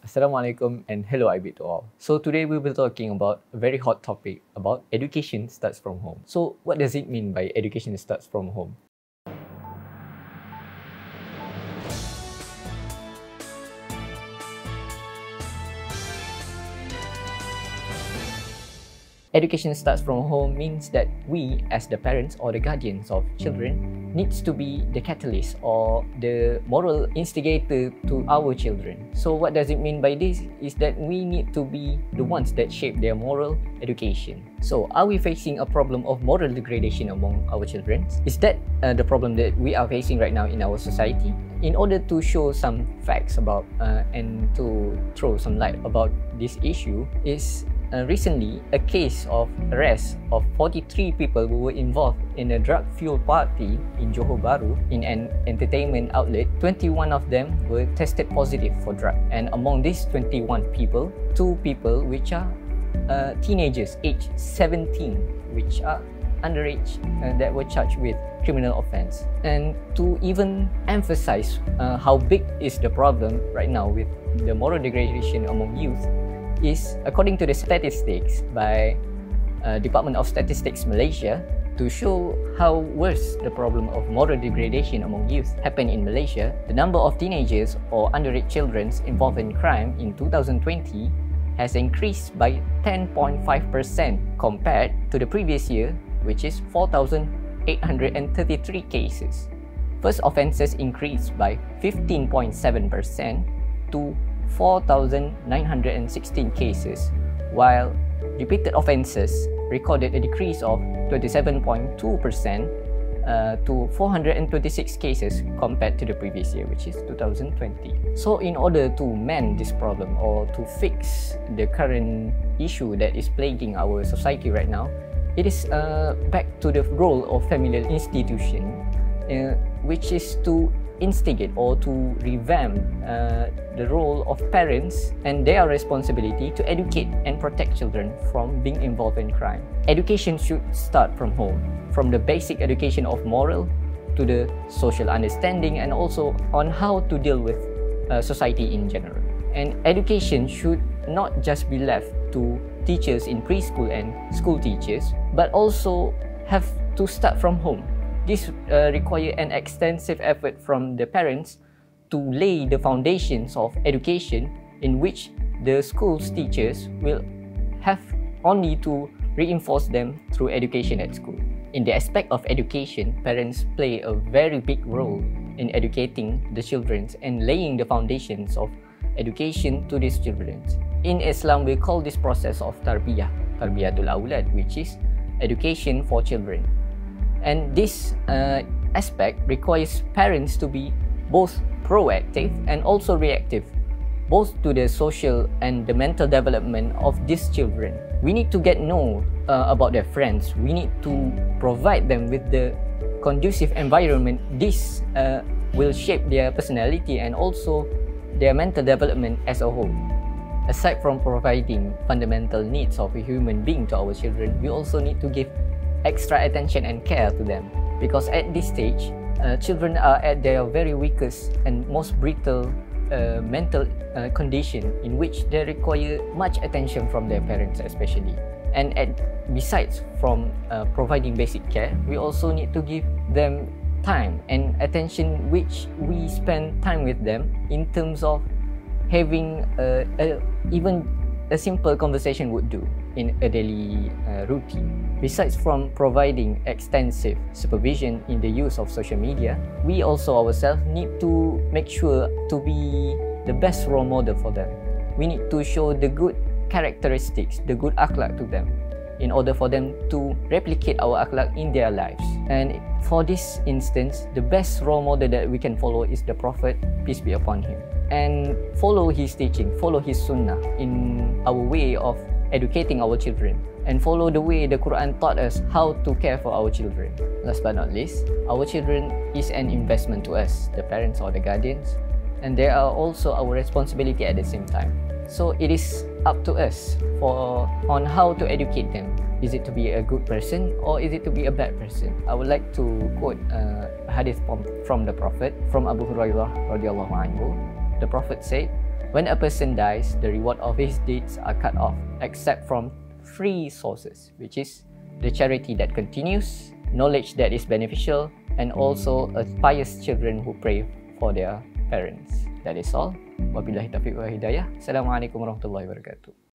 Assalamualaikum and hello IB to all. So today we will be talking about a very hot topic about education starts from home. So what does it mean by education starts from home? Education starts from home means that we, as the parents or the guardians of children, needs to be the catalyst or the moral instigator to our children. So what does it mean by this is that we need to be the ones that shape their moral education. So are we facing a problem of moral degradation among our children? Is that the problem that we are facing right now in our society? In order to show some facts about and to throw some light about this issue is recently a case of arrest of 43 people who were involved in a drug-fueled party in Johor Bahru in an entertainment outlet. 21 of them were tested positive for drug, and among these 21 people, 2 people which are teenagers aged 17, which are underage, that were charged with criminal offense. And to even emphasize how big is the problem right now with the moral degradation among youth is, according to the statistics by Department of Statistics Malaysia, to show how worse the problem of moral degradation among youth happen in Malaysia, the number of teenagers or underage children involved in crime in 2020 has increased by 10.5% compared to the previous year, which is 4,833 cases. First offences increased by 15.7% to 4,916 cases, while repeated offences recorded a decrease of 27.2% to 426 cases compared to the previous year, which is 2020. So in order to mend this problem or to fix the current issue that is plaguing our society right now, it is back to the role of familial institution, which is to instigate or to revamp the role of parents and their responsibility to educate and protect children from being involved in crime. Education should start from home, from the basic education of moral to the social understanding, and also on how to deal with society in general. And education should not just be left to teachers in preschool and school teachers, but also have to start from home. This requires an extensive effort from the parents to lay the foundations of education, in which the school's teachers will have only to reinforce them through education at school. In the aspect of education, parents play a very big role in educating the children and laying the foundations of education to these children. In Islam, we call this process of tarbiyatul awlad, which is education for children. And this aspect requires parents to be both proactive and also reactive, both to the social and the mental development of these children. We need to get know about their friends. We need to provide them with the conducive environment. This will shape their personality and also their mental development as a whole. Aside from providing fundamental needs of a human being to our children, we also need to give extra attention and care to them, because at this stage, children are at their very weakest and most brittle mental condition, in which they require much attention from their parents especially. And besides from providing basic care, we also need to give them time and attention, which we spend time with them in terms of having even a simple conversation would do in a daily routine. Besides from providing extensive supervision in the use of social media, we also ourselves need to make sure to be the best role model for them. We need to show the good characteristics, the good akhlak to them, in order for them to replicate our akhlak in their lives. And for this instance, the best role model that we can follow is the Prophet, peace be upon him, and follow his teaching, follow his sunnah in our way of educating our children, and follow the way the Quran taught us how to care for our children. Last but not least, our children is an investment to us, the parents or the guardians, and they are also our responsibility at the same time. So it is up to us on how to educate them. Is it to be a good person or is it to be a bad person? I would like to quote a hadith from the Prophet, from Abu Hurairah radiallahu anhu. The Prophet said, When a person dies, the reward of his deeds are cut off, except from 3 sources, which is the charity that continues, knowledge that is beneficial, and also a pious children who pray for their parents. That is all. Wabillahi taufiq wa hidayah. Assalamualaikum warahmatullahi wabarakatuh.